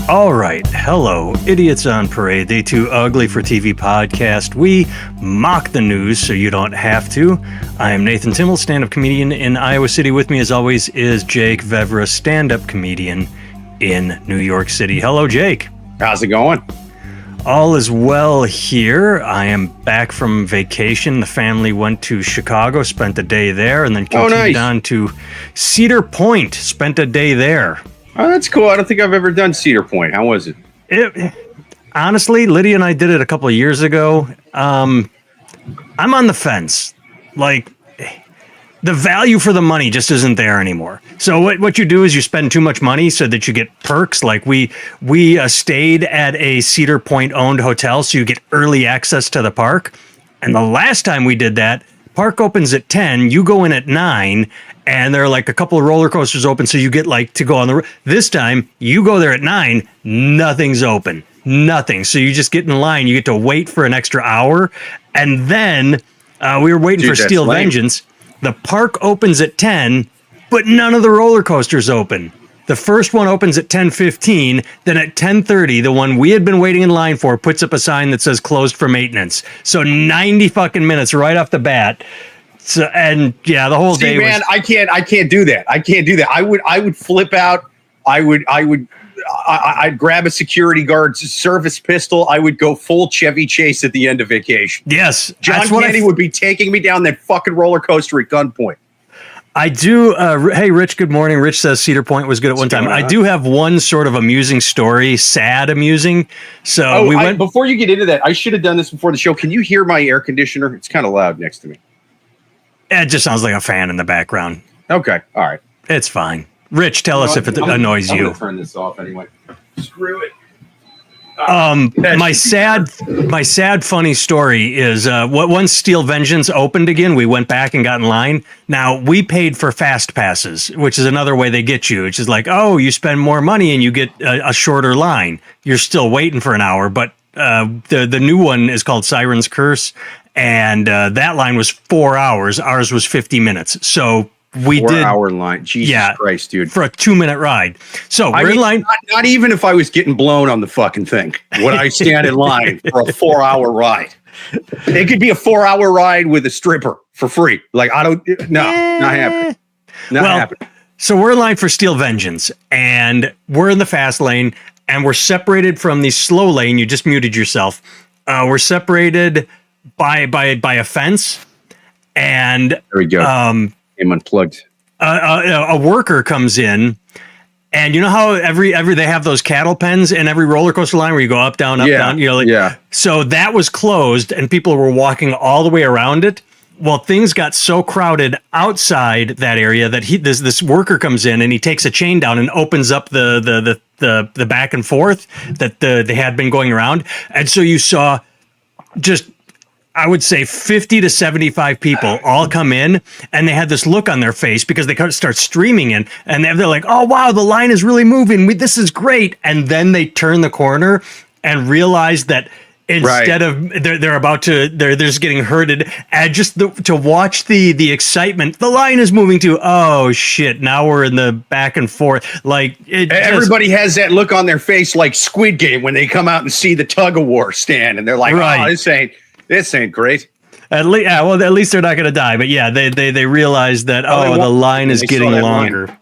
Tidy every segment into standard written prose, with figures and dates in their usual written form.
All right. Hello, Idiots on Parade, the Too Ugly for TV podcast. We mock the news so you don't have to. I am Nathan Timmel, stand-up comedian in Iowa City. With me, as always, is Jake Vevra, stand-up comedian in New York City. Hello, Jake. How's it going? All is well here. I am back from vacation. The family went to Chicago, spent a day there, and then continued on to Cedar Point, spent a day there. Oh, that's cool. I don't think I've ever done Cedar Point. How was it? Honestly, Lydia and I did it a couple of years ago. I'm on the fence. Like, the value for the money just isn't there anymore. So what you do is you spend too much money so that you get perks. Like we stayed at a Cedar Point owned hotel, so you get early access to the park. And the last time we did that, park opens at 10, you go in at 9, and there are like a couple of roller coasters open, so you get like to go on the. This time you go there at 9, nothing's open, nothing. So you just get in line. You get to wait for an extra hour, and then we were waiting for Steel Vengeance. The park opens at 10, but none of the roller coasters open. The first one opens at 10:15. Then at 10:30, the one we had been waiting in line for puts up a sign that says closed for maintenance. So 90 fucking minutes right off the bat. So, and yeah, the whole day. Man, I can't do that. I can't do that. I would flip out. I'd grab a security guard's service pistol. I would go full Chevy Chase at the end of vacation. Yes. John Candy would be taking me down that fucking roller coaster at gunpoint. I do. Hey, Rich, good morning. Rich says Cedar Point was good at one time. I do have one sort of amusing story, sad amusing. So we went. Before you get into that, I should have done this before the show. Can you hear my air conditioner? It's kind of loud next to me. It just sounds like a fan in the background. Okay. All right. It's fine. Rich, tell us if it annoys you. I'm going to turn this off anyway. Screw it. My sad funny story is once Steel Vengeance opened again, we went back and got in line. Now we paid for fast passes, which is another way they get you. Which is like, oh, you spend more money and you get a shorter line. You're still waiting for an hour, but the new one is called Siren's Curse, and that line was 4 hours. Ours was 50 minutes. So we did 4 hour line. Jesus Christ, dude. For a 2-minute ride. So we're in line. Not even if I was getting blown on the fucking thing would I stand in line for a 4 hour ride. It could be a 4 hour ride with a stripper for free. Like, not happening. Not happening. So we're in line for Steel Vengeance, and we're in the fast lane, and we're separated from the slow lane. You just muted yourself. We're separated by a fence, and there we go. I'm unplugged. A worker comes in, and you know how every they have those cattle pens in every roller coaster line where you go up, down, down. You know, So that was closed, and people were walking all the way around it. Well, things got so crowded outside that area that this worker comes in and he takes a chain down and opens up the back and forth that they had been going around, and so you saw just, I would say 50 to 75 people all come in, and they had this look on their face because they start streaming in, and they're like, oh, wow, the line is really moving. This is great. And then they turn the corner and realize that instead of they're just getting herded, and just to watch the excitement, the line is moving to, oh shit, now we're in the back and forth. Like everybody has that look on their face like Squid Game when they come out and see the tug of war stand, and they're like, oh, this ain't great. At least they're not going to die. But yeah, they realize that the line is getting longer.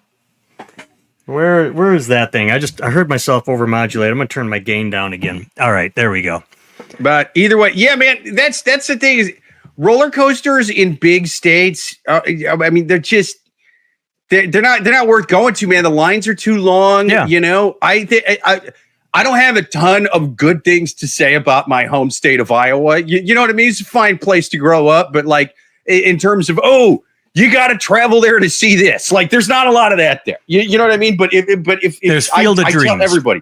Where is that thing? I heard myself overmodulate. I'm going to turn my gain down again. All right, there we go. But either way, yeah, man, that's the thing is roller coasters in big states. I mean, they're not worth going to, man. The lines are too long. Yeah. You know, I don't have a ton of good things to say about my home state of Iowa. You know what I mean? It's a fine place to grow up, but like in terms of, you got to travel there to see this. Like, there's not a lot of that there. You know what I mean? But if there's Field of Dreams, I tell everybody,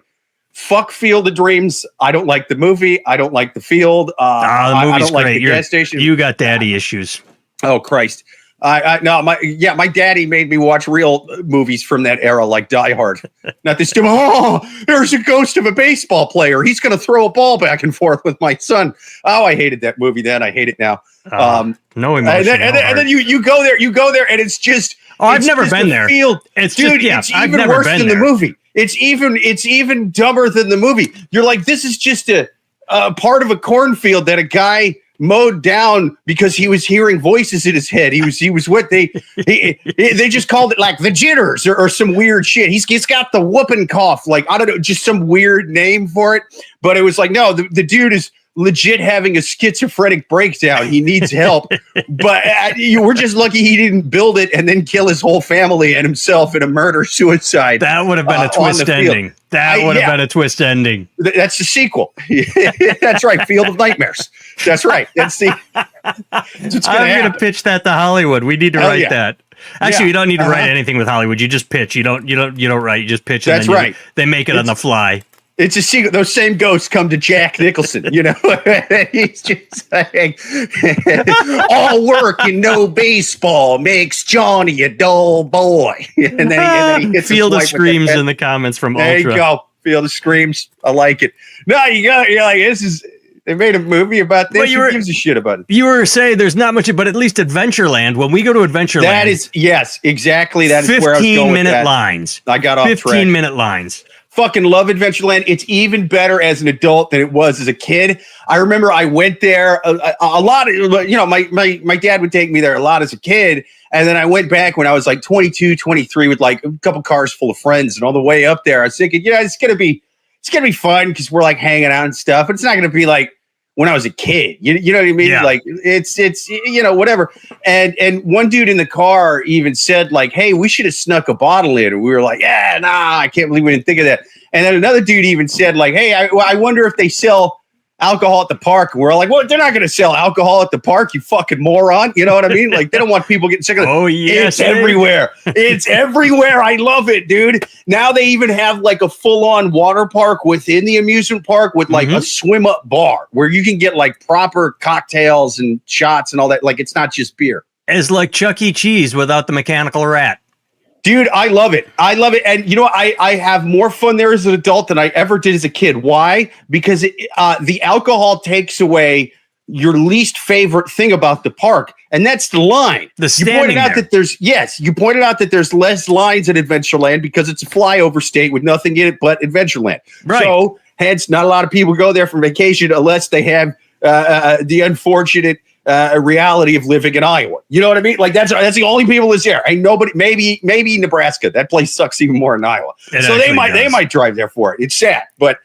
fuck Field of Dreams. I don't like the movie. I don't like the field. The movie's I don't great. Like the gas station. You got daddy issues. Oh Christ. My daddy made me watch real movies from that era, like Die Hard. Not this, there's a ghost of a baseball player. He's going to throw a ball back and forth with my son. Oh, I hated that movie then. I hate it now. No emotion. And then you go there, and it's just. Oh, I've never been there. It's even worse than the movie. It's even dumber than the movie. You're like, this is just a part of a cornfield that a guy mowed down because he was hearing voices in his head. He was what they just called it like the jitters or some weird shit. He's got the whooping cough, like I don't know, just some weird name for it. But it was like, no, the dude is legit having a schizophrenic breakdown. He needs help. But we're just lucky he didn't build it and then kill his whole family and himself in a murder-suicide. That would have been a twist ending. That would have been a twist ending. That's the sequel. That's right. Field of Nightmares. That's right. That's what's I'm going to pitch that to Hollywood. We need to write that. Actually, you don't need to write anything with Hollywood. You just pitch. You don't write. You just pitch. That's right. They make it on the fly. It's a secret. Those same ghosts come to Jack Nicholson, you know. He's just saying, all work and no baseball makes Johnny a dull boy. And then he hits Field of Screams in the comments from Ultra. There you go. Field of Screams. I like it. No, you're like, this is. They made a movie about this. Who gives a shit about it? You were saying there's not much, but at least Adventureland. When we go to Adventureland, that is exactly. That is where I was going 15-minute lines. I got off track. 15-minute lines. Fucking love Adventureland. It's even better as an adult than it was as a kid. I remember I went there a lot. My dad would take me there a lot as a kid. And then I went back when I was like 22, 23 with like a couple cars full of friends. And on the way up there, I was thinking, it's going to be fun because we're like hanging out and stuff. But it's not going to be like when I was a kid. You know what I mean? Yeah. Like it's whatever. And one dude in the car even said like, hey, we should have snuck a bottle in. And we were like, yeah, nah, I can't believe we didn't think of that. And then another dude even said like, hey, I wonder if they sell alcohol at the park. And we're all like, well, they're not going to sell alcohol at the park, you fucking moron. You know what I mean? Like they don't want people getting sick of it. Oh, yes. It's everywhere. It's everywhere. I love it, dude. Now they even have like a full-on water park within the amusement park with like a swim-up bar where you can get like proper cocktails and shots and all that. Like it's not just beer. It's like Chuck E. Cheese without the mechanical rat. Dude, I love it. I love it. And you know, I have more fun there as an adult than I ever did as a kid. Why? Because the alcohol takes away your least favorite thing about the park, and that's the line. You pointed out that there's less lines at Adventureland because it's a flyover state with nothing in it but Adventureland. Right. So hence not a lot of people go there for vacation unless they have the unfortunate reality of living in Iowa. You know what I mean? Like that's the only people that's there. Ain't nobody. Maybe Nebraska. That place sucks even more than Iowa. So they might drive there for it. It's sad, but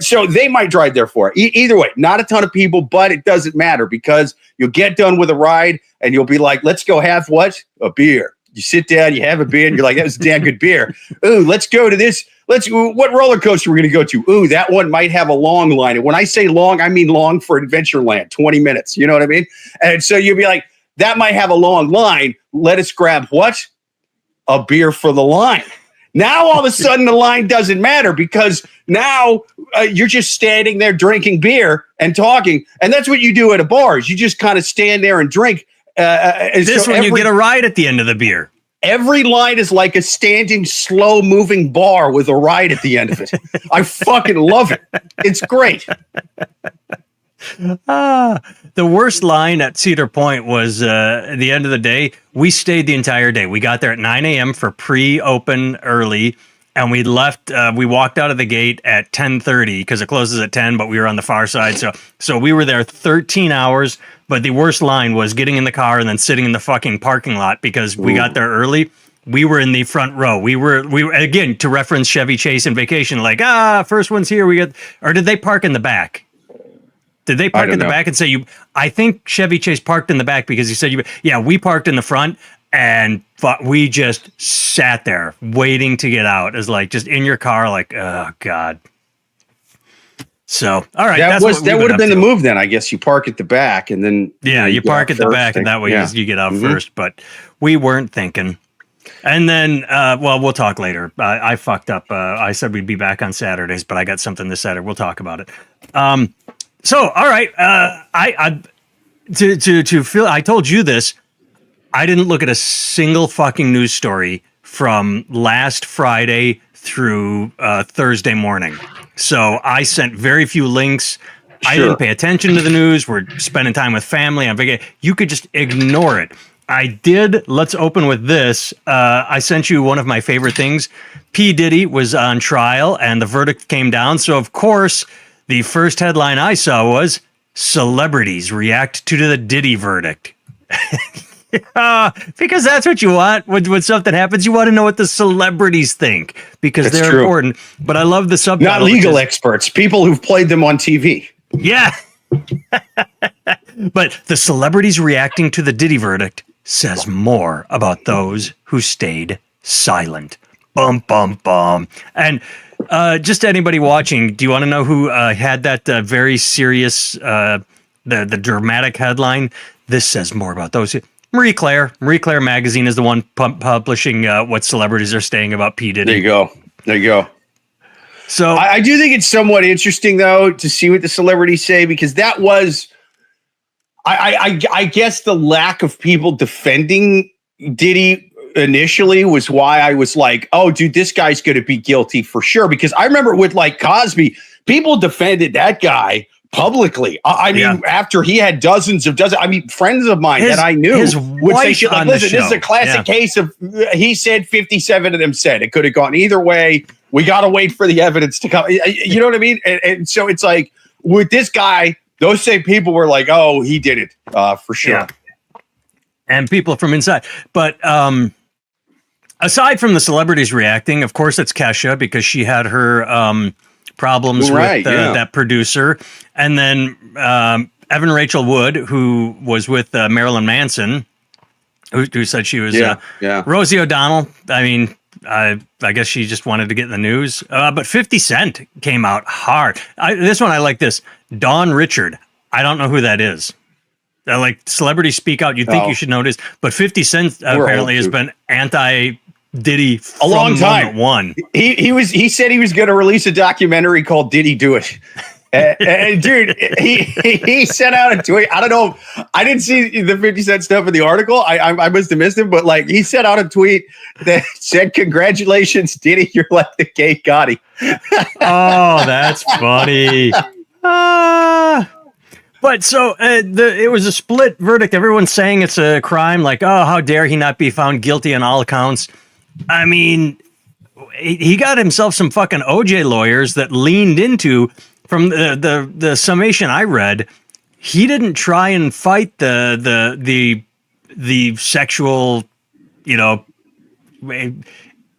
so they might drive there for it. Either way, not a ton of people, but it doesn't matter because you'll get done with a ride and you'll be like, let's go have what? A beer. You sit down, you have a beer, and you're like, that was a damn good beer. Ooh, let's go to this. What roller coaster we're going to go to? Ooh, that one might have a long line. And when I say long, I mean long for Adventureland, 20 minutes. You know what I mean? And so you'll be like, that might have a long line. Let us grab what? A beer for the line. Now, all of a sudden, the line doesn't matter because now you're just standing there drinking beer and talking. And that's what you do at a bar is you just kind of stand there and drink. You get a ride at the end of the beer. Every line is like a standing, slow-moving bar with a ride at the end of it. I fucking love it. It's great. The worst line at Cedar Point was at the end of the day. We stayed the entire day. We got there at 9 a.m. for pre-open early, and we left. We walked out of the gate at 10:30 because it closes at 10, but we were on the far side. So we were there 13 hours. But the worst line was getting in the car and then sitting in the fucking parking lot because we got there early. We were in the front row. We were again to reference Chevy Chase and Vacation. Like first one's here. Or did they park in the back? Did they park in the back and say you? I think Chevy Chase parked in the back because he said we parked in the front and we just sat there waiting to get out. As like just in your car, like oh god. So all right, that would have been the move then. I guess you park at the back and then you park at the back and that way you get out first. But we weren't thinking. And then, we'll talk later. I fucked up. I said we'd be back on Saturdays, but I got something this Saturday. We'll talk about it. So, all right. I told you this. I didn't look at a single fucking news story from last Friday through Thursday morning. So I sent very few links. Sure. I didn't pay attention to the news. We're spending time with family on vacation. You could just ignore it. I did. Let's open with this. I sent you one of my favorite things. P. Diddy was on trial and the verdict came down. So, of course, the first headline I saw was celebrities react to the Diddy verdict. Because that's what you want. When something happens, you want to know what the celebrities think because That's they're true. important. But I love the subtitle. Not legal experts, people who've played them on TV. Yeah. But the celebrities reacting to the Diddy verdict says more about those who stayed silent. Bum, bum, bum. And just anybody watching, do you want to know who had that very serious, the dramatic headline? This says more about those. Marie Claire magazine is the one publishing what celebrities are saying about P. Diddy. There you go. So I do think it's somewhat interesting, though, to see what the celebrities say, because that was, I guess, the lack of people defending Diddy initially was why I was like, oh, dude, this guy's going to be guilty for sure. Because I remember with like Cosby, people defended that guy publicly. I mean, after he had dozens, I mean, friends of mine that I knew would say shit like, listen, this is a classic case of he said 57 of them said. It could have gone either way. We got to wait for the evidence to come. You know what I mean? And so it's like with this guy, those same people were like, oh, he did it for sure. Yeah. And people from inside. But aside from the celebrities reacting, of course, it's Kesha because she had her problems with that producer. And then Evan Rachel Wood, who was with Marilyn Manson, who said she was Rosie O'Donnell. I mean, I guess she just wanted to get in the news. But 50 Cent came out hard. This one, I like this. Dawn Richard. I don't know who that is. Like celebrities speak out. You'd think you should know this. But 50 Cent apparently has been anti-Diddy a long time. One. He said he was going to release a documentary called Diddy Do It. And dude, he sent out a tweet. I don't know. I didn't see the 50 Cent stuff in the article. I must have missed him, but like he sent out a tweet that said, "Congratulations, Diddy, you're like the gay Gotti." Oh, that's funny. But so it was a split verdict. Everyone's saying it's a crime. Like, oh, how dare he not be found guilty on all accounts? I mean, he got himself some fucking OJ lawyers that leaned into. From the summation I read, he didn't try and fight the sexual,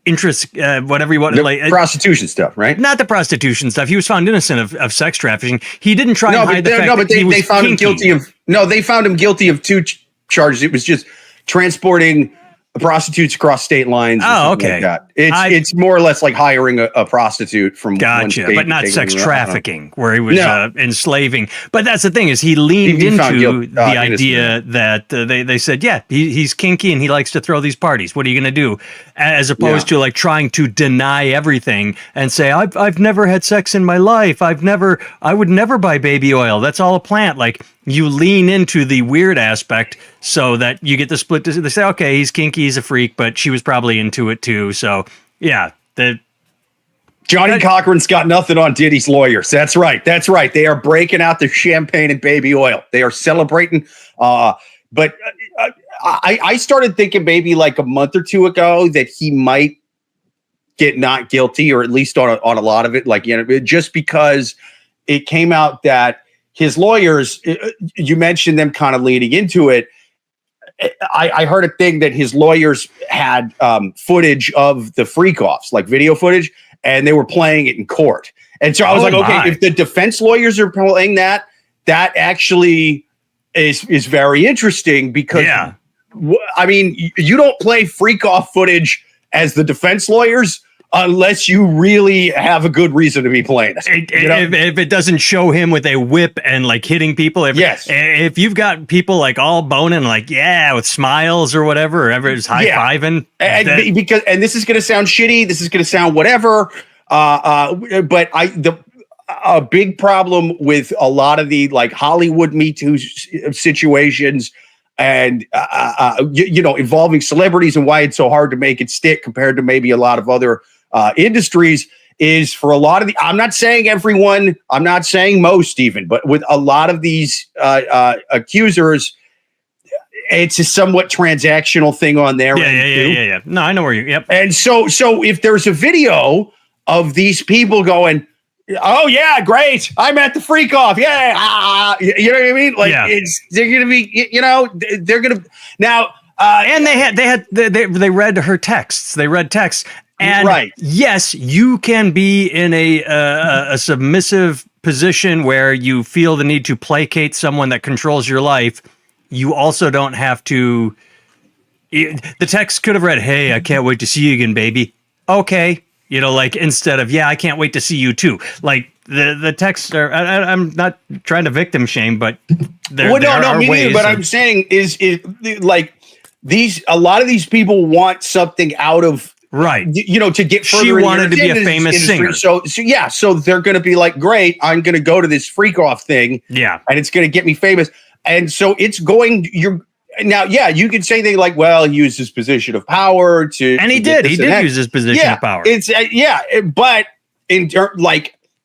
interest, whatever you want, like prostitution stuff, right? Not the prostitution stuff. He was found innocent of sex trafficking. He didn't try and hide the fact that he was found him guilty of. No, they found him guilty of two charges. It was just transporting prostitutes across state lines. Oh, okay. Like it's more or less like hiring a prostitute from one state, but not sex trafficking, where he was enslaving. But that's the thing is he leaned into the idea that they said, he's kinky and he likes to throw these parties. What are you going to do? As opposed to like trying to deny everything and say, I've never had sex in my life. I would never buy baby oil. That's all a plant. Like you lean into the weird aspect so that you get the split. They say, okay, he's kinky, he's a freak, but she was probably into it too. So yeah, Johnny Cochran's got nothing on Diddy's lawyers. That's right. They are breaking out their champagne and baby oil. They are celebrating. But I started thinking maybe like a month or two ago that he might get not guilty, or at least on a lot of it. Like, just because it came out that his lawyers, you mentioned them kind of leading into it. I heard a thing that his lawyers had footage of the freak-offs, like video footage, and they were playing it in court. And so I was okay, if the defense lawyers are playing that actually is very interesting because, I mean, you don't play freak-off footage as the defense lawyers unless you really have a good reason to be playing it. If it doesn't show him with a whip and like hitting people. If you've got people like all boning, like, with smiles or whatever, or everyone's high-fiving. And this is going to sound shitty. This is going to sound whatever. But a big problem with a lot of the like Hollywood Me Too situations and, involving celebrities and why it's so hard to make it stick compared to maybe a lot of other industries is for a lot of I'm not saying everyone, I'm not saying most even, but with a lot of these accusers, it's a somewhat transactional thing on there. Yeah. No, I know where you. Yep. And so if there's a video of these people going, oh yeah, great, I'm at the freak off, yeah, you know what I mean? Like they're gonna be, they're gonna now. And they read her texts. They read texts. And yes, you can be in a submissive position where you feel the need to placate someone that controls your life. You also don't have to. The text could have read, "Hey, I can't wait to see you again, baby." Okay, like instead of, "Yeah, I can't wait to see you too." Like the texts are. I'm not trying to victim shame, but there are me ways. Neither, but I'm saying is like a lot of these people want something out of. Right. To get further. She wanted to be a famous singer. So they're going to be like, great, I'm going to go to this freak off thing. Yeah. And it's going to get me famous. And so it's going, you can say things like, well, he used his position of power to. And he did use his position of power. It's, but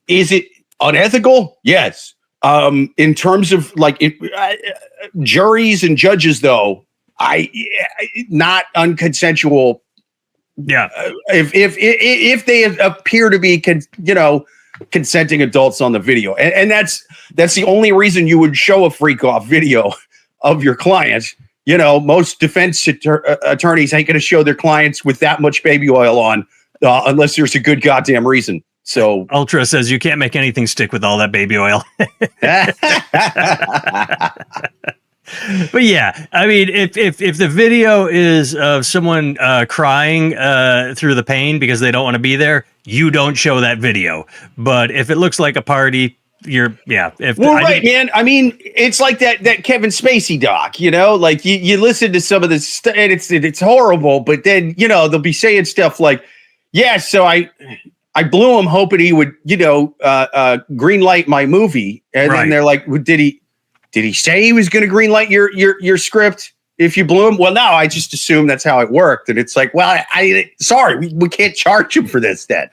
is it unethical? Yes. In terms of juries and judges, though, not unconsensual. Yeah. If they appear to be, consenting adults on the video, and that's the only reason you would show a freak off video of your client. Most defense attorneys ain't going to show their clients with that much baby oil on, unless there's a good goddamn reason. So Ultra says you can't make anything stick with all that baby oil. But yeah, I mean, if the video is of someone crying through the pain because they don't want to be there, you don't show that video. But if it looks like a party, man. I mean, it's like that Kevin Spacey doc. Like you listen to some of this stuff, and it's horrible. But then they'll be saying stuff like, "Yeah, so I blew him hoping he would green light my movie," and then they're like, well, Did he say he was going to green light your script if you blew him? Well, no, I just assumed that's how it worked. And it's like, well, sorry, we can't charge him for this then.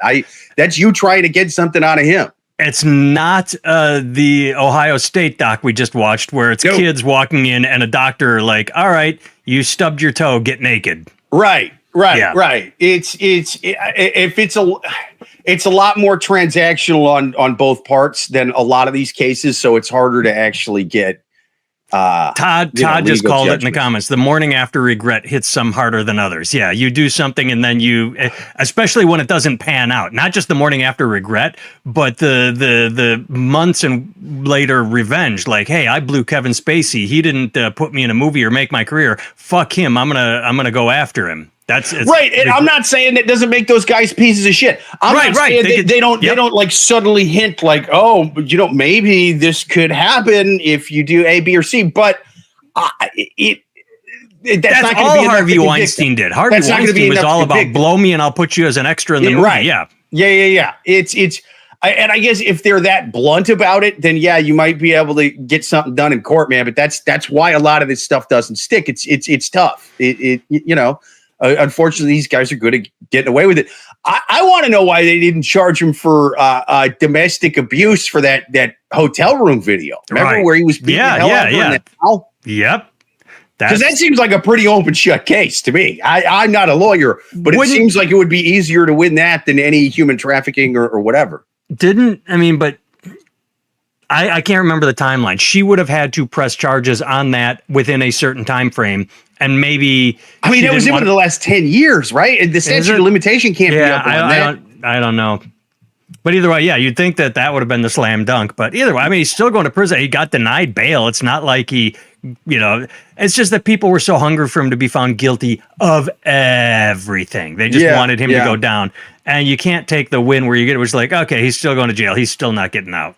That's you trying to get something out of him. It's not the Ohio State doc we just watched where it's kids walking in and a doctor like, all right, you stubbed your toe, get naked. Right. It's a lot more transactional on both parts than a lot of these cases, so it's harder to actually get. Todd just called it in the comments. The morning after regret hits some harder than others. Yeah, you do something and then especially when it doesn't pan out. Not just the morning after regret, but the months and later revenge. Like, hey, I blew Kevin Spacey. He didn't put me in a movie or make my career. Fuck him. I'm gonna go after him. It's right, and I'm not saying that doesn't make those guys pieces of shit. I'm not saying they don't like suddenly hint like, oh, maybe this could happen if you do A, B, or C. But that's not all Harvey Weinstein did. Harvey Weinstein was all about blow me and I'll put you as an extra in the movie. Right. Yeah. And I guess if they're that blunt about it, then you might be able to get something done in court, man. But that's why a lot of this stuff doesn't stick. It's tough. Unfortunately, these guys are good at getting away with it. I want to know why they didn't charge him for domestic abuse for that hotel room video. Remember where he was beating the hell out of her in that towel? Yep. Because that seems like a pretty open shut case to me. I'm not a lawyer, but it seems like it would be easier to win that than any human trafficking or whatever. But I can't remember the timeline. She would have had to press charges on that within a certain time frame. And maybe that was in the last 10 years, right? And the statute of limitation can't be up on that. I don't know. But either way, you'd think that would have been the slam dunk. But either way, he's still going to prison. He got denied bail. It's not like he, it's just that people were so hungry for him to be found guilty of everything. They just wanted him to go down. And you can't take the win where you get it was like, okay, he's still going to jail. He's still not getting out.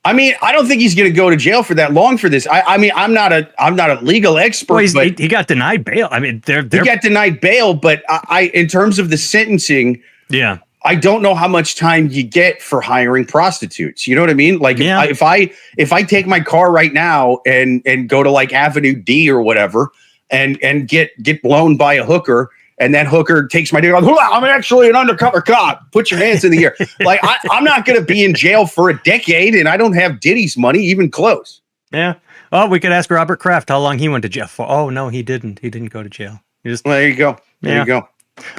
I don't think he's going to go to jail for that long for this. I'm not a legal expert. Well, but he got denied bail. He got denied bail, but in terms of the sentencing, I don't know how much time you get for hiring prostitutes. You know what I mean? Like if I take my car right now and go to like Avenue D or whatever and get blown by a hooker. And that hooker takes my dick. Like, I'm actually an undercover cop. Put your hands in the air. Like I'm not going to be in jail for a decade, and I don't have Diddy's money even close. Yeah. Oh, we could ask Robert Kraft how long he went to jail for. Oh no, he didn't. He didn't go to jail. Well, there you go. There you go.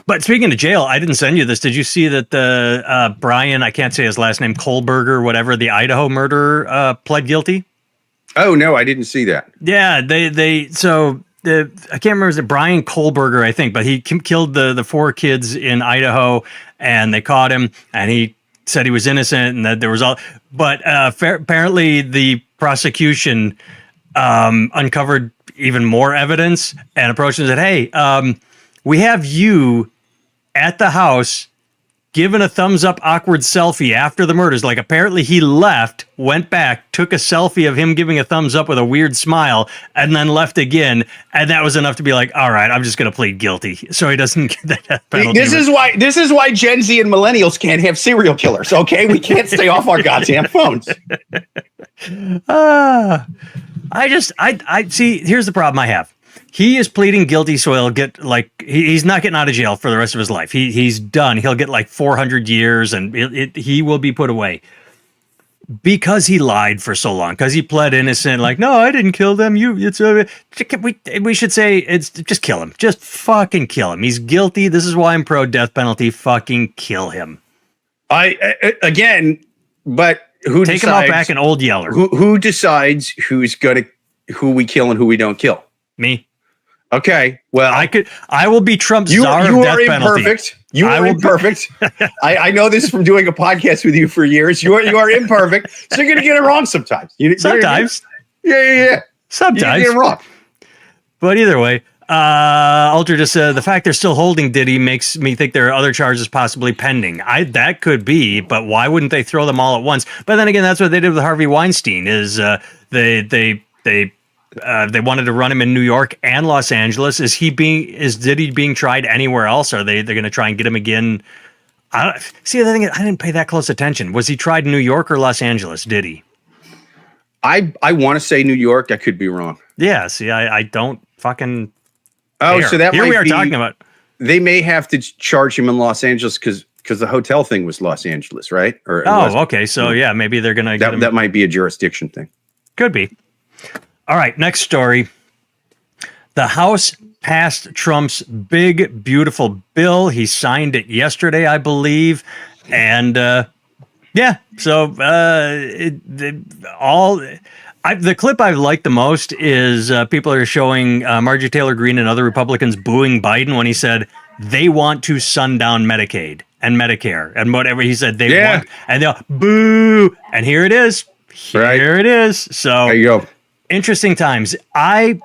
But speaking of jail, I didn't send you this. Did you see that the Bryan, I can't say his last name, Kohberger, whatever, the Idaho murderer, pled guilty? Oh no, I didn't see that. Yeah, I can't remember, is it Bryan Kohberger, I think, but he killed the 4 kids in Idaho, and they caught him, and he said he was innocent, and that there was all. But apparently, the prosecution uncovered even more evidence and approached him and said, "Hey, we have you at the house giving a thumbs up awkward selfie after the murders." Like, apparently he left, went back, took a selfie of him giving a thumbs up with a weird smile, and then left again. And that was enough to be like, all right, I'm just going to plead guilty. So he doesn't get that death penalty. This is why Gen Z and millennials can't have serial killers. Okay. We can't stay off our goddamn phones. I see. Here's the problem I have. He is pleading guilty, so he'll get he's not getting out of jail for the rest of his life. He's done. He'll get 400 years, and he will be put away because he lied for so long. Because he pled innocent, no, I didn't kill them. We should say it's just kill him. Just fucking kill him. He's guilty. This is why I'm pro death penalty. Fucking kill him. But who take decides, him out back? An old yeller. Who decides who we kill and who we don't kill? Me. Okay, well, I will be Trump's czar of death penalty. You are imperfect. I know this from doing a podcast with you for years. You are imperfect, so you're going to get it wrong sometimes. Sometimes. Yeah. Sometimes. You get it wrong. But either way, Ultra just said the fact they're still holding Diddy makes me think there are other charges possibly pending. That could be, but why wouldn't they throw them all at once? But then again, that's what they did with Harvey Weinstein. They wanted to run him in New York and Los Angeles. Is Diddy being tried anywhere else? Or they're going to try and get him again? The thing is, I didn't pay that close attention. Was he tried in New York or Los Angeles? Diddy? I want to say New York. I could be wrong. Yeah. See, I don't fucking. Oh, care. So that here might we are be, talking about. They may have to charge him in Los Angeles because the hotel thing was Los Angeles, right? Okay. So yeah, maybe they're going to. That might be a jurisdiction thing. Could be. All right, next story. The House passed Trump's big, beautiful bill. He signed it yesterday, I believe. And the clip I like the most is people are showing Marjorie Taylor Greene and other Republicans booing Biden when he said they want to sundown Medicaid and Medicare and whatever he said they want. And they'll boo. And here it is. Here it is. So there you go. Interesting times. My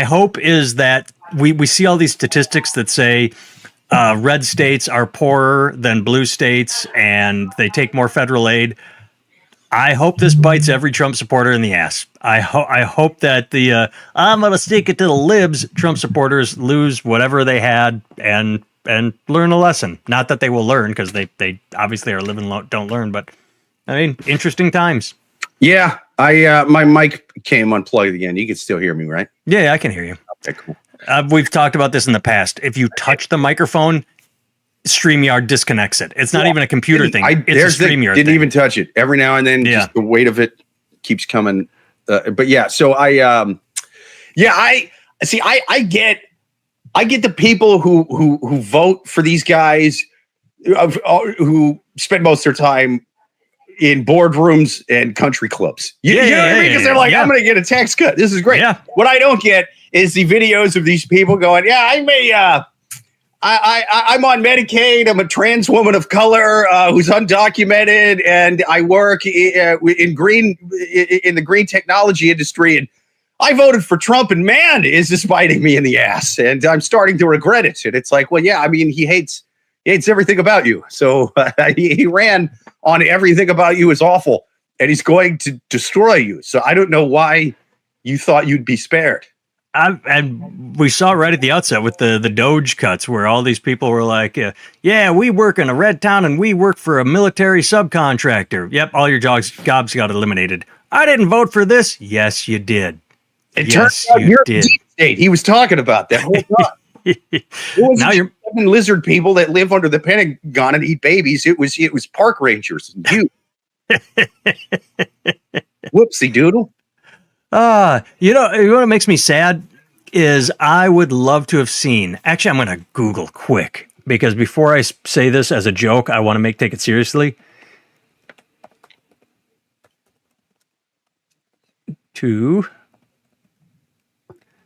hope is that we see all these statistics that say red states are poorer than blue states and they take more federal aid. I hope this bites every Trump supporter in the ass. I hope that I'm going to stick it to the libs Trump supporters lose whatever they had and learn a lesson. Not that they will learn because they obviously are living don't learn, but I mean, interesting times. Yeah, my mic came unplugged again. You can still hear me, right? Yeah, I can hear you. Okay, cool. We've talked about this in the past. If you touch the microphone, StreamYard disconnects it. It's not even a computer thing. It's a StreamYard thing. Didn't even touch it. Every now and then, just the weight of it keeps coming. But yeah, so I get the people who vote for these guys, who spend most of their time in boardrooms and country clubs. You know what I mean? Because they're like, I'm going to get a tax cut. This is great. Yeah. What I don't get is the videos of these people going, I'm on Medicaid. I'm a trans woman of color who's undocumented, and I work in the green technology industry. And I voted for Trump, and man, is this biting me in the ass. And I'm starting to regret it. And it's like, well, yeah, I mean, he hates everything about you. So he ran on everything about you is awful, and he's going to destroy you. So I don't know why you thought you'd be spared. And we saw right at the outset with the Doge cuts where all these people were like, we work in a red town and we work for a military subcontractor. Yep, all your jobs got eliminated. I didn't vote for this. Yes, you did. It turns out you're a deep state. He was talking about that whole time. Now you're 7 lizard people that live under the Pentagon and eat babies. It was park rangers. You. Whoopsie doodle. You know what makes me sad is I would love to have seen. Actually, I'm going to Google quick because before I say this as a joke, I want to take it seriously. Here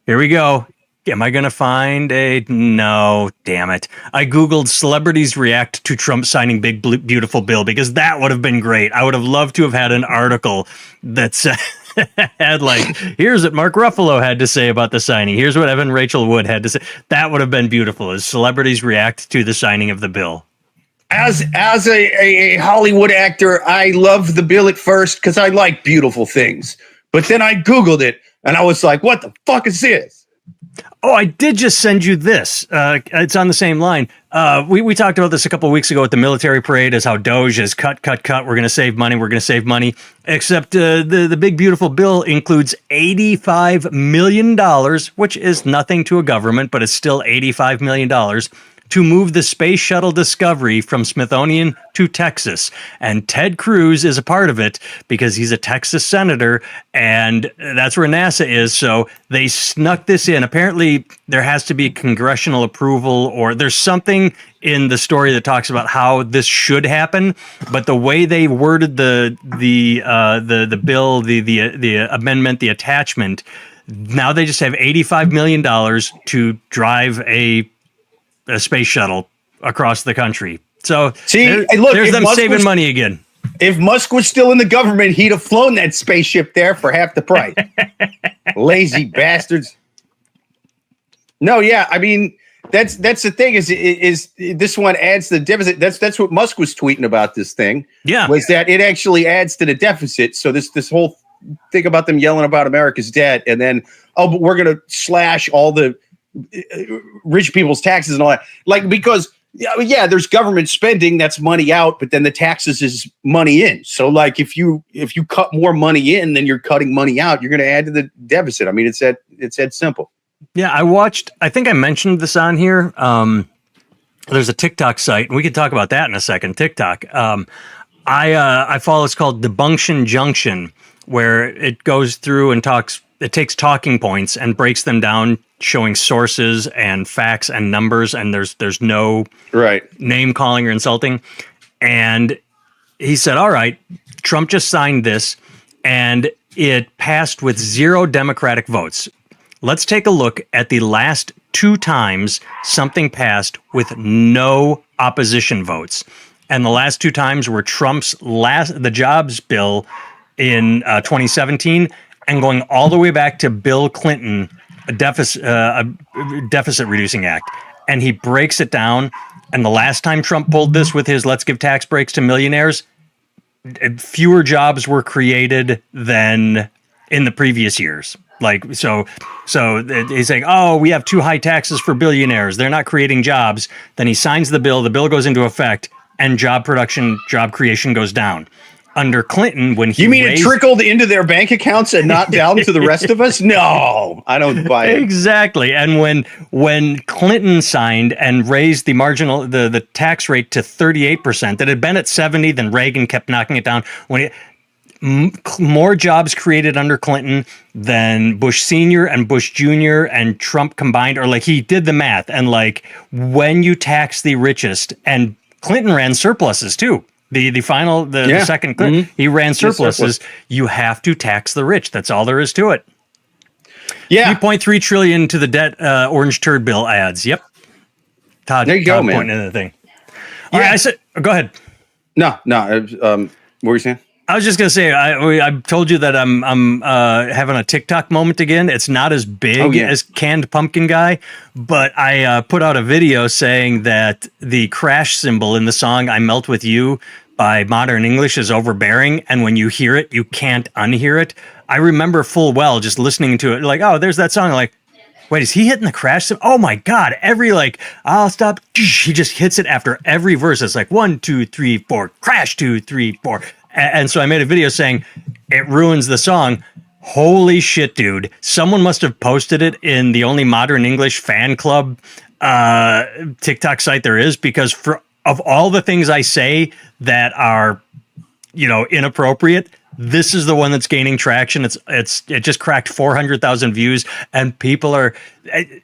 we go. Am I going to find a... No, damn it. I Googled celebrities react to Trump signing big, beautiful bill because that would have been great. I would have loved to have had an article that said... had like, here's what Mark Ruffalo had to say about the signing. Here's what Evan Rachel Wood had to say. That would have been beautiful as celebrities react to the signing of the bill. As a Hollywood actor, I loved the bill at first because I like beautiful things. But then I Googled it and I was like, what the fuck is this? Oh, I did just send you this. It's on the same line. We talked about this a couple of weeks ago at the military parade as how Doge is cut. We're going to save money. Except the big, beautiful bill includes $85 million, which is nothing to a government, but it's still $85 million to move the Space Shuttle Discovery from Smithsonian to Texas. And Ted Cruz is a part of it because he's a Texas senator, and that's where NASA is. So they snuck this in. Apparently, there has to be congressional approval, or there's something in the story that talks about how this should happen. But the way they worded the bill, the amendment, the attachment, now they just have $85 million to drive a space shuttle across the country. So there's them saving money again. If Musk was still in the government, he'd have flown that spaceship there for half the price. Lazy bastards. No, yeah, I mean that's the thing is this one adds to the deficit. That's what Musk was tweeting about this thing. Yeah, was that it actually adds to the deficit. So this whole thing about them yelling about America's debt and then but we're gonna slash all the rich people's taxes and all that, like, because there's government spending, that's money out, but then the taxes is money in. So like if you cut more money in than you're cutting money out, you're going to add to the deficit. I mean, it's that simple. Yeah, I think I mentioned this on here. There's a TikTok site, and we can talk about that in a second. TikTok. I follow, it's called Debunction Junction, where it goes through and takes talking points and breaks them down, showing sources and facts and numbers, and there's no name calling or insulting. And he said, all right, Trump just signed this and it passed with 0 Democratic votes. Let's take a look at the last 2 times something passed with no opposition votes. And the last 2 times were the jobs bill in 2017 and going all the way back to Bill Clinton, a deficit reducing act. And he breaks it down. And the last time Trump pulled this with his let's give tax breaks to millionaires, fewer jobs were created than in the previous years. Like, so he's saying, oh, we have too high taxes for billionaires. They're not creating jobs. Then he signs the bill goes into effect, and job creation goes down. Under Clinton, when he it trickled into their bank accounts and not down to the rest of us? No, I don't buy it. Exactly. And when Clinton signed and raised the tax rate to 38%, that had been at 70, then Reagan kept knocking it down. More jobs created under Clinton than Bush Sr. and Bush Jr. and Trump combined, or like he did the math, and like when you tax the richest, and Clinton ran surpluses too. The second Clinton, he ran surpluses. You have to tax the rich. That's all there is to it. Yeah. 3.3 trillion to the debt orange turd bill adds. Yep. Todd, there you go, man. Pointing to the thing. All right, I said, go ahead. No. What were you saying? I was just gonna say, I told you that I'm having a TikTok moment again. It's not as big as Canned Pumpkin Guy, but I put out a video saying that the crash cymbal in the song "I Melt with You" by Modern English is overbearing, and when you hear it, you can't unhear it. I remember full well just listening to it, like, oh, there's that song, like, wait, is he hitting the crash cymbal? Oh my God! Every I'll stop. He just hits it after every verse. It's like 1, 2, 3, 4, crash 2, 3, 4. And so I made a video saying it ruins the song. Holy shit, dude. Someone must have posted it in the only Modern English fan club TikTok site there is, because of all the things I say that are, inappropriate, this is the one that's gaining traction. It just cracked 400,000 views, and people are,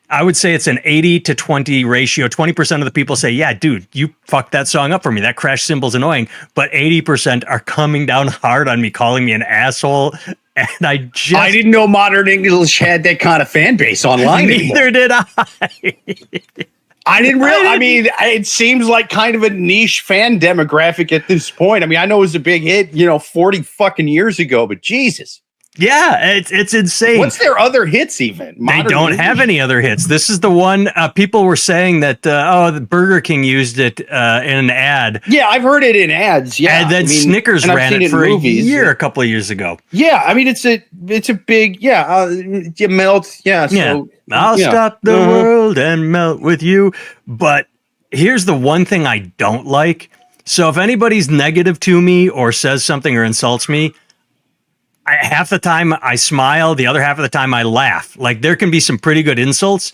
I would say it's an 80 to 20 ratio. 20% of the people say, yeah, dude, you fucked that song up for me. That crash cymbal's annoying. But 80% are coming down hard on me, calling me an asshole. And I didn't know Modern English had that kind of fan base online. Neither did I. I didn't really. I mean, it seems like kind of a niche fan demographic at this point. I mean, I know it was a big hit, 40 fucking years ago, but Jesus. Yeah, it's insane. What's their other hits even? They don't have any other hits. This is the one people were saying that, the Burger King used it in an ad. Yeah, I've heard it in ads. Yeah. And then Snickers ran it for a year a couple of years ago. Yeah, I mean, it's a big, you melt. Yeah, so. I'll stop the world and melt with you. But here's the one thing I don't like. So if anybody's negative to me or says something or insults me, half the time I smile, the other half of the time I laugh. Like there can be some pretty good insults,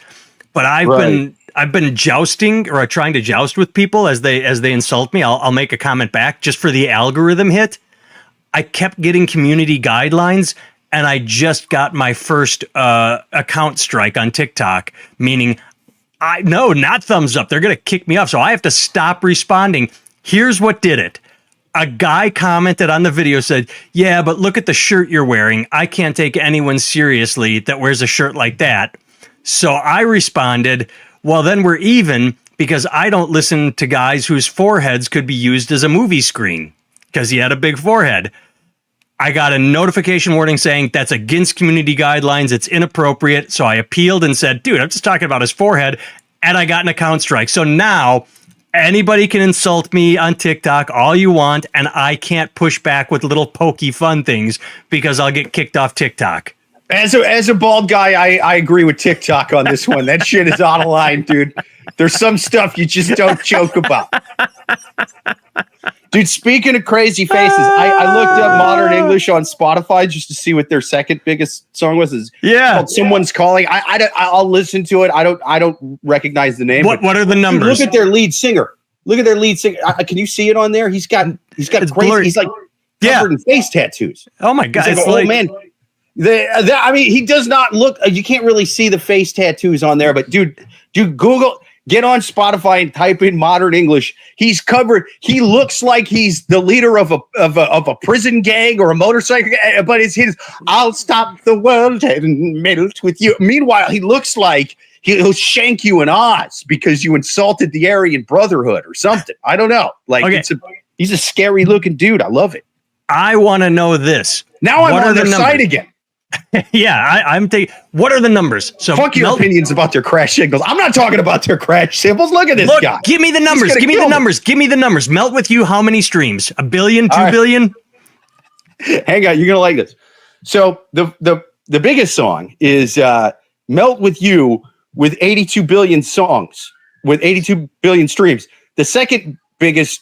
but I've been jousting or trying to joust with people as they insult me. I'll make a comment back just for the algorithm hit. I kept getting community guidelines, and I just got my first account strike on TikTok, meaning not thumbs up. They're going to kick me off. So I have to stop responding. Here's what did it. A guy commented on the video, said, yeah, but look at the shirt you're wearing. I can't take anyone seriously that wears a shirt like that. So I responded, well, then we're even, because I don't listen to guys whose foreheads could be used as a movie screen because he had a big forehead. I got a notification warning saying that's against community guidelines. It's inappropriate. So I appealed and said, dude, I'm just talking about his forehead. And I got an account strike. So now anybody can insult me on TikTok all you want, and I can't push back with little pokey fun things because I'll get kicked off TikTok. As a bald guy, I agree with TikTok on this one. That shit is out of line, dude. There's some stuff you just don't joke about. Dude, speaking of crazy faces, I looked up Modern English on Spotify just to see what their second biggest song was. It's called Someone's Calling. I'll listen to it. I don't recognize the name. What are the numbers? Dude, look at their lead singer. Can you see it on there? He's got crazy. Blurry. He's like covered in face tattoos. Oh my god! It's like, oh man. I mean, he does not look. You can't really see the face tattoos on there, but dude, Google. Get on Spotify and type in Modern English. He's covered. He looks like he's the leader of a prison gang or a motorcycle gang, but it's his I'll stop the world and melt with you. Meanwhile, he looks like he'll shank you in Oz because you insulted the Aryan Brotherhood or something. I don't know. Like he's a scary looking dude. I love it. I want to know this. Now I'm on their side again. Yeah, I'm taking. What are the numbers? So fuck your opinions about their crash signals. I'm not talking about their crash cymbals. Look at this guy. Give me the numbers. Give me the numbers. Give me the numbers. Melt with you. How many streams? 1 billion? 2 billion? Hang on. You're gonna like this. So the biggest song is "Melt with You" with 82 billion songs with 82 billion streams. The second biggest,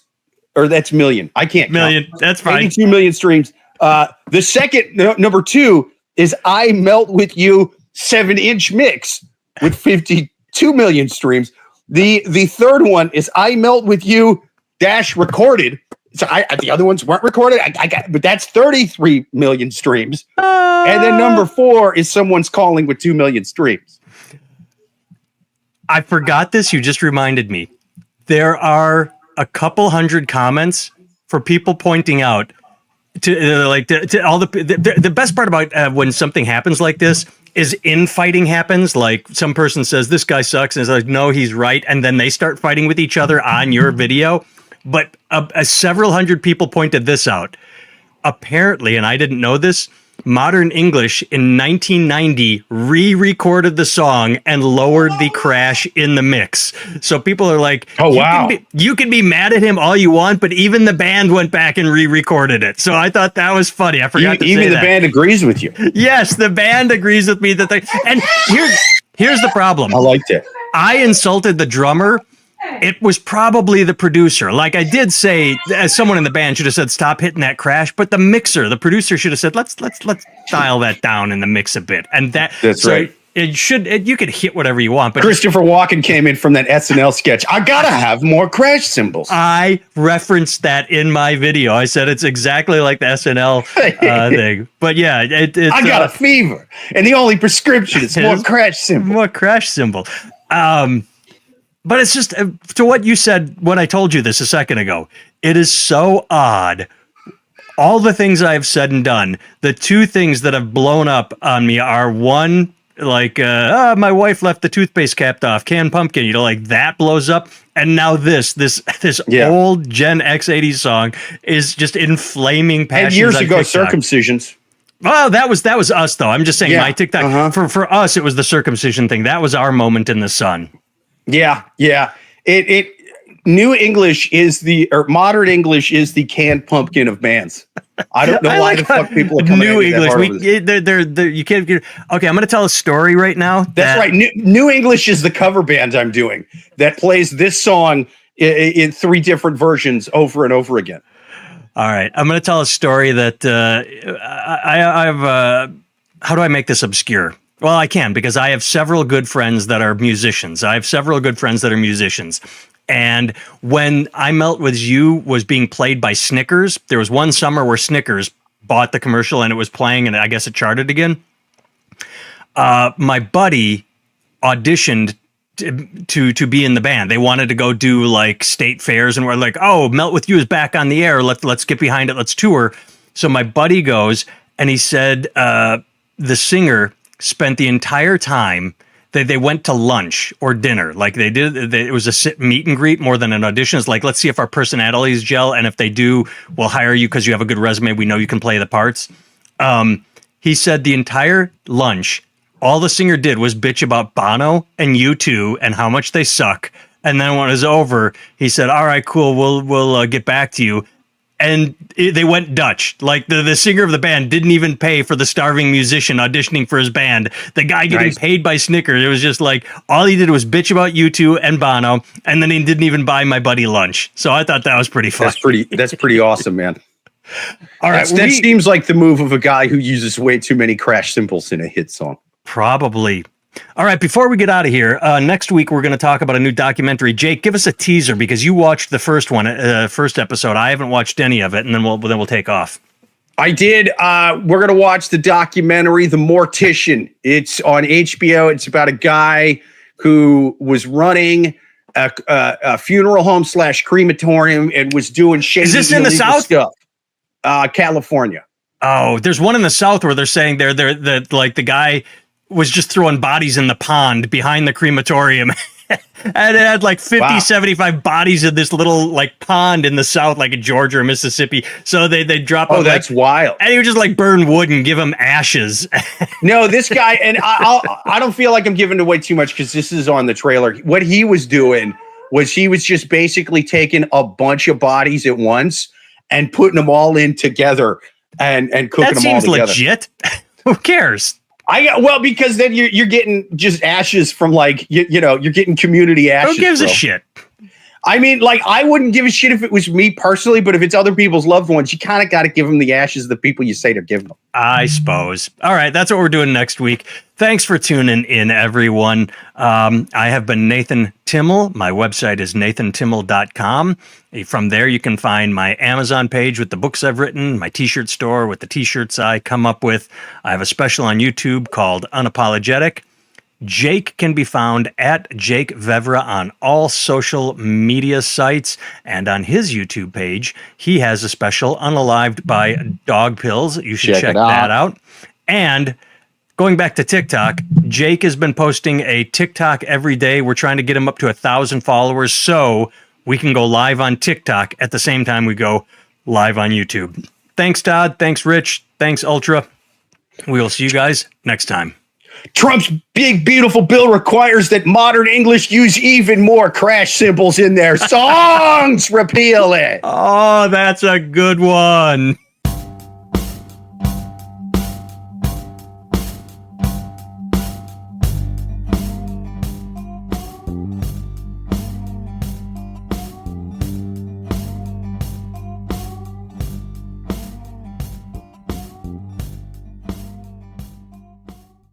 or that's million. I can't million. Count. That's fine. 82 million streams. The second number 2 is I Melt With You 7-inch mix with 52 million streams. The third one is I Melt With You dash recorded. So the other ones weren't recorded. But that's 33 million streams. And then number 4 is Someone's Calling with 2 million streams. I forgot this. You just reminded me. There are a couple hundred comments for people pointing out to all the best part about when something happens like this is infighting happens. Like some person says this guy sucks, and it's like no, he's right, and then they start fighting with each other on your video. But several hundred people pointed this out. Apparently, and I didn't know this, Modern English in 1990 re-recorded the song and lowered the crash in the mix. So people are like, oh, wow. You can be mad at him all you want, but even the band went back and re-recorded it. So I thought that was funny. I forgot to say that. Even the band agrees with you. Yes, the band agrees with me. And here's the problem. I liked it. I insulted the drummer. It was probably the producer. Like I did say, as someone in the band should have said, stop hitting that crash. But the producer should have said, let's dial that down in the mix a bit. And that's right. You could hit whatever you want, but Christopher Walken came in from that SNL sketch. I gotta have more crash cymbals. I referenced that in my video. I said it's exactly like the SNL thing. But yeah, I got a fever, and the only prescription is more crash cymbal. More crash cymbal. But it's just to what you said when I told you this a second ago. It is so odd. All the things I've said and done, the two things that have blown up on me are one, like, my wife left the toothpaste capped off, canned pumpkin, like that blows up. And now this old Gen X 80s song is just inflaming passions. And years ago, circumcisions. Well, that was us though. I'm just saying my TikTok, for us, it was the circumcision thing. That was our moment in the sun. Yeah. Modern English is the canned pumpkin of bands. I don't know why the fuck people are coming New English. You can't get. Okay, I'm going to tell a story right now. That's right. New English is the cover band I'm doing that plays this song in 3 different versions over and over again. All right, I'm going to tell a story that I've. How do I make this obscure? Well, I can, because I have several good friends that are musicians. And when I Melt With You was being played by Snickers, there was one summer where Snickers bought the commercial and it was playing, and I guess it charted again. My buddy auditioned to be in the band. They wanted to go do like state fairs, and we're like, oh, Melt With You is back on the air. Let's get behind it. Let's tour. So my buddy goes, and he said the singer spent the entire time. They went to lunch or dinner. Like it was a meet and greet more than an audition. It's like, let's see if our personalities gel. And if they do, we'll hire you because you have a good resume. We know you can play the parts. He said the entire lunch, all the singer did was bitch about Bono and U2 and how much they suck. And then when it was over, he said, all right, cool. We'll get back to you. And they went Dutch. Like the singer of the band didn't even pay for the starving musician auditioning for his band. The guy getting paid by Snickers. It was just like, all he did was bitch about U2 and Bono, and then he didn't even buy my buddy lunch. So I thought that was pretty fun. That's pretty awesome, man. All right. That seems like the move of a guy who uses way too many crash cymbals in a hit song. Probably. All right, before we get out of here, next week we're going to talk about a new documentary. Jake, give us a teaser, because you watched the first episode. I haven't watched any of it, and then we'll take off. I did. We're going to watch the documentary, The Mortician. It's on HBO. It's about a guy who was running a funeral home / crematorium and was doing shady. Is this in the South? Stuff. California. Oh, there's one in the South where they're saying they're like the guy was just throwing bodies in the pond behind the crematorium. And it had like 50, 75 bodies in this little like pond in the South, like in Georgia or Mississippi. So they drop. Oh, that's wild. And he would just like burn wood and give him ashes. No, this guy, and I don't feel like I'm giving away too much because this is on the trailer. What he was doing was he was just basically taking a bunch of bodies at once and putting them all in together and cooking them all together. That seems legit. Who cares? Because then you're getting just ashes from like you're getting community ashes. Who gives a shit? I mean, like, I wouldn't give a shit if it was me personally, but if it's other people's loved ones, you kind of got to give them the ashes of the people you say to give them. I suppose. All right, that's what we're doing next week. Thanks for tuning in, everyone. I have been Nathan Timmel. My website is nathantimmel.com. From there, you can find my Amazon page with the books I've written, my t-shirt store with the t-shirts I come up with. I have a special on YouTube called Unapologetic. Jake can be found at Jake Vevra on all social media sites, and on his YouTube page, he has a special Unalived by Dog Pills. You should check that out. And going back to TikTok, Jake has been posting a TikTok every day. We're trying to get him up to 1,000 followers so we can go live on TikTok at the same time we go live on YouTube. Thanks, Todd. Thanks, Rich. Thanks, Ultra. We will see you guys next time. Trump's big, beautiful bill requires that modern English use even more crash cymbals in their songs. Repeal it. Oh, that's a good one.